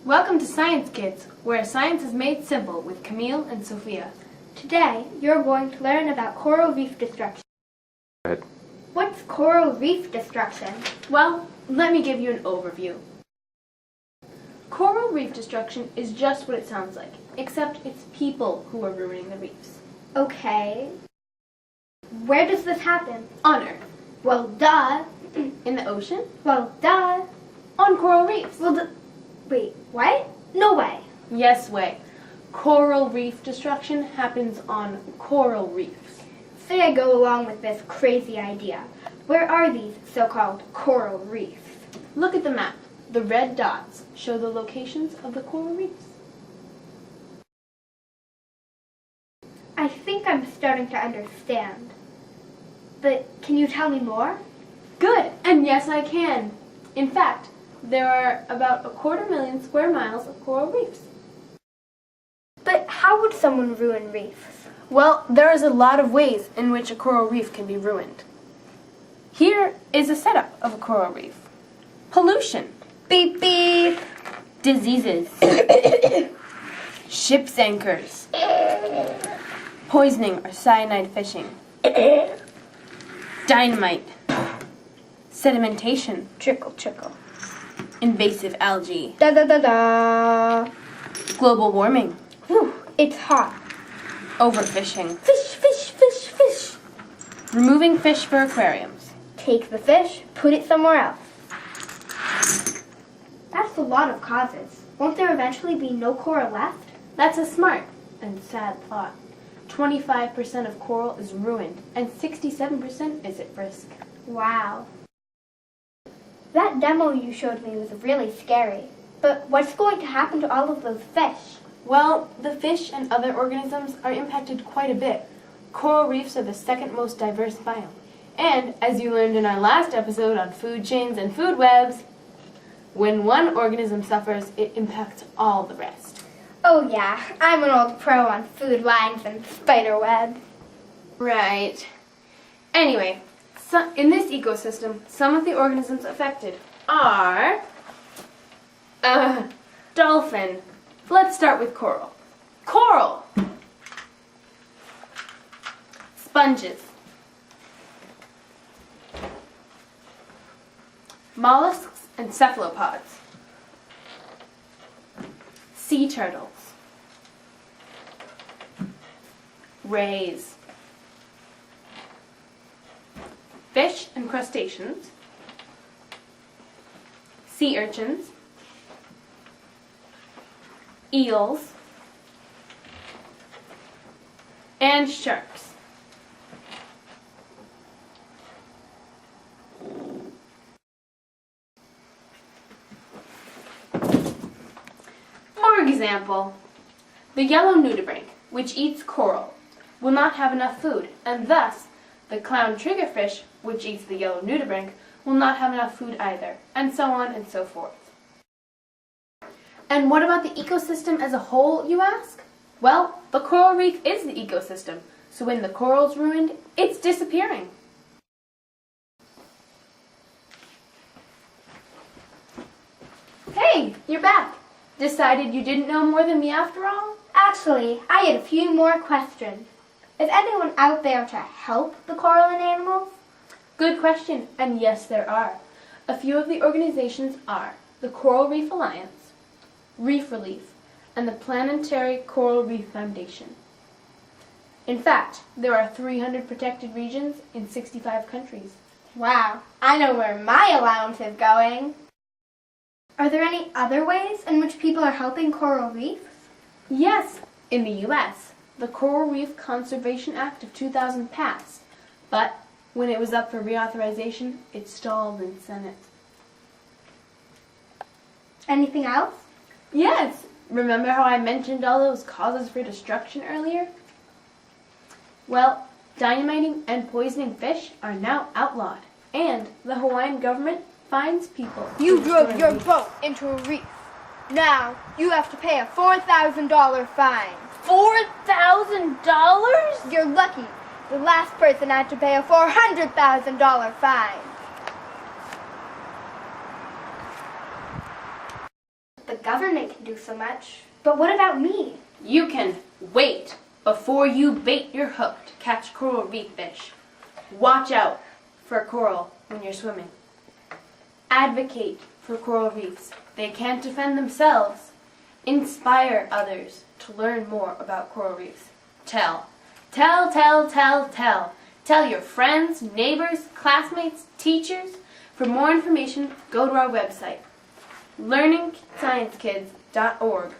Welcome to Science Kidz, where science is made simple with Camille and Sophia. Today, you're going to learn about coral reef destruction. Go ahead. What's coral reef destruction? Well, let me give you an overview. Coral reef destruction is just what it sounds like, except it's people who are ruining the reefs. Okay. Where does this happen? On Earth. Well, duh. In the ocean. Well, duh. On coral reefs. Well, wait, what? No way. Yes way. Coral reef destruction happens on coral reefs. Say I go along with this crazy idea. Where are these so-called coral reefs? Look at the map. The red dots show the locations of the coral reefs. I think I'm starting to understand. But can you tell me more? Good, and yes I can. In fact, there are about 250,000 square miles of coral reefs. But how would someone ruin reefs? Well, there is a lot of ways in which a coral reef can be ruined. Here is a setup of a coral reef. Pollution. Beep beep. Diseases. Ship's anchors. Poisoning or cyanide fishing. Dynamite. Sedimentation. Trickle, trickle. Invasive algae. Da da da da. Global warming. Whew, it's hot. Overfishing. Fish, fish, fish, fish. Removing fish for aquariums. Take the fish, put it somewhere else. That's a lot of causes. Won't there eventually be no coral left? That's a smart and sad thought. 25% of coral is ruined and 67% is at risk. Wow. That demo you showed me was really scary. But what's going to happen to all of those fish? Well, the fish and other organisms are impacted quite a bit. Coral reefs are the second most diverse biome. And, as you learned in our last episode on food chains and food webs, when one organism suffers, it impacts all the rest. Oh yeah, I'm an old pro on food lines and spider webs. Right. Anyway, in this ecosystem, some of the organisms affected are dolphin. Let's start with coral. Coral. Sponges. Mollusks and cephalopods. Sea turtles. Rays. Fish and crustaceans. Sea urchins. Eels. And sharks. For example, the yellow nudibranch, which eats coral, will not have enough food, and thus the clown triggerfish, which eats the yellow nudibranch, will not have enough food either, and so on and so forth. And what about the ecosystem as a whole, you ask? Well, the coral reef is the ecosystem, so when the coral's ruined, it's disappearing. Hey, you're back. Decided you didn't know more than me after all? Actually, I had a few more questions. Is anyone out there to help the coralline animals? Good question, and yes there are. A few of the organizations are the Coral Reef Alliance, Reef Relief, and the Planetary Coral Reef Foundation. In fact, there are 300 protected regions in 65 countries. Wow, I know where my allowance is going. Are there any other ways in which people are helping coral reefs? Yes, in the U.S., the Coral Reef Conservation Act of 2000 passed, but when it was up for reauthorization, it stalled in Senate. Anything else? Yes, remember how I mentioned all those causes for destruction earlier? Well, dynamiting and poisoning fish are now outlawed, and the Hawaiian government fines people. You drove your boat into a reef. Now, you have to pay a $4,000 fine. $4,000? You're lucky. The last person had to pay a $400,000 fine. The government can do so much. But what about me? You can wait before you bait your hook to catch coral reef fish. Watch out for coral when you're swimming. Advocate for coral reefs. They can't defend themselves. Inspire others to learn more about coral reefs. Tell. Tell, tell, tell, tell. Tell your friends, neighbors, classmates, teachers. For more information, go to our website, learningsciencekids.org,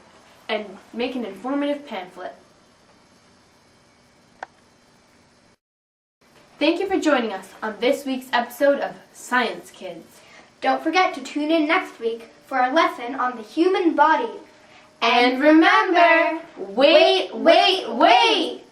and make an informative pamphlet. Thank you for joining us on this week's episode of Science Kidz. Don't forget to tune in next week for our lesson on the human body. And remember, wait, wait, wait!